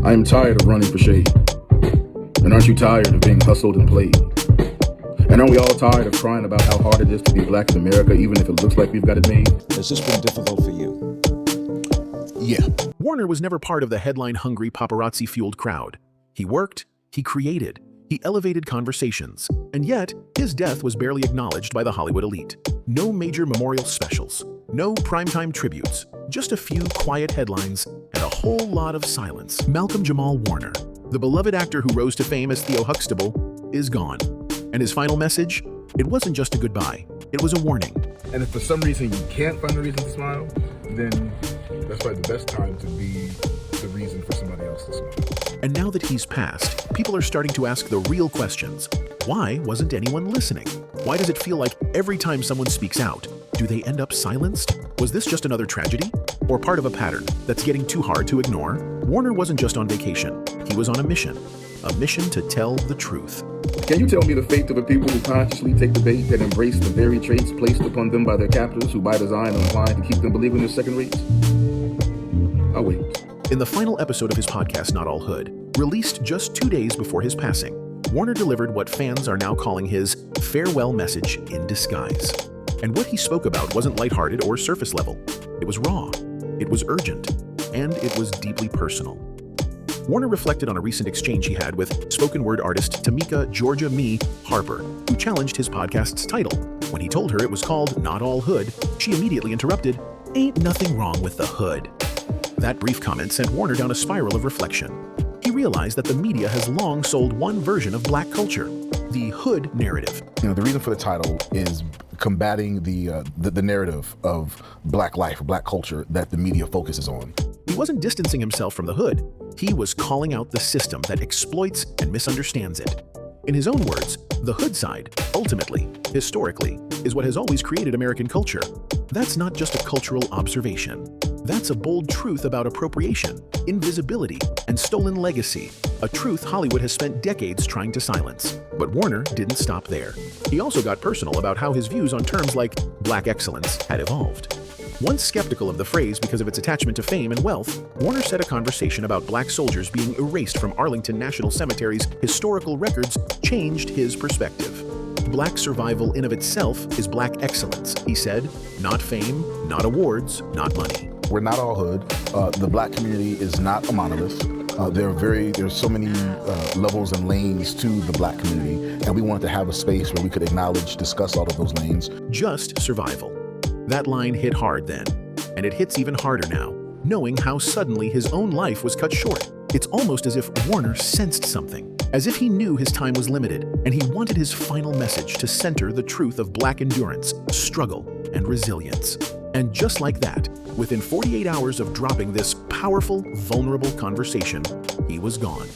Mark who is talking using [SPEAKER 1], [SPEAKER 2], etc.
[SPEAKER 1] I am tired of running for shade. And aren't you tired of being hustled and played? And aren't we all tired of crying about how hard it is to be black in America, even if it looks like we've got it made?
[SPEAKER 2] Has this been difficult for you?
[SPEAKER 3] Yeah. Warner was never part of the headline-hungry, paparazzi-fueled crowd. He worked, he created, he elevated conversations, and yet his death was barely acknowledged by the Hollywood elite. No major memorial specials, no primetime tributes, just a few quiet headlines and a whole lot of silence. Malcolm Jamal Warner, the beloved actor who rose to fame as Theo Huxtable, is gone. And his final message? It wasn't just a goodbye, it was a warning.
[SPEAKER 1] And if for some reason you can't find a reason to smile, then that's probably the best time to be the reason for somebody else to smile.
[SPEAKER 3] And now that he's passed, people are starting to ask the real questions. Why wasn't anyone listening? Why does it feel like every time someone speaks out, do they end up silenced? Was this just another tragedy? Or part of a pattern that's getting too hard to ignore? Warner wasn't just on vacation, he was on a mission to tell the truth.
[SPEAKER 1] Can you tell me the fate of the people who consciously take the bait and embrace the very traits placed upon them by their captors who by design are inclined to keep them believing they're second rates? I'll wait.
[SPEAKER 3] In the final episode of his podcast, Not All Hood, released just 2 days before his passing, Warner delivered what fans are now calling his farewell message in disguise. And what he spoke about wasn't lighthearted or surface level. It was raw, it was urgent, and it was deeply personal. Warner reflected on a recent exchange he had with spoken word artist Tamika Georgia Me Harper, who challenged his podcast's title. When he told her it was called Not All Hood, she immediately interrupted, "Ain't nothing wrong with the hood." That brief comment sent Warner down a spiral of reflection. He realized that the media has long sold one version of black culture, the hood narrative.
[SPEAKER 4] The reason for the title is combating the narrative of black life, black culture that the media focuses on.
[SPEAKER 3] He wasn't distancing himself from the hood. He was calling out the system that exploits and misunderstands it. In his own words, the hood side, ultimately, historically, is what has always created American culture. That's not just a cultural observation. That's a bold truth about appropriation, invisibility, and stolen legacy, a truth Hollywood has spent decades trying to silence. But Warner didn't stop there. He also got personal about how his views on terms like black excellence had evolved. Once skeptical of the phrase because of its attachment to fame and wealth, Warner said a conversation about black soldiers being erased from Arlington National Cemetery's historical records changed his perspective. Black survival in of itself is black excellence, he said. Not fame, not awards, not money.
[SPEAKER 4] We're not all hood. The black community is not a monolith. There's so many levels and lanes to the black community, and we wanted to have a space where we could acknowledge, discuss all of those lanes.
[SPEAKER 3] Just survival. That line hit hard then, and it hits even harder now, knowing how suddenly his own life was cut short. It's almost as if Warner sensed something, as if he knew his time was limited, and he wanted his final message to center the truth of black endurance, struggle, and resilience. And just like that, within 48 hours of dropping this powerful, vulnerable conversation, he was gone.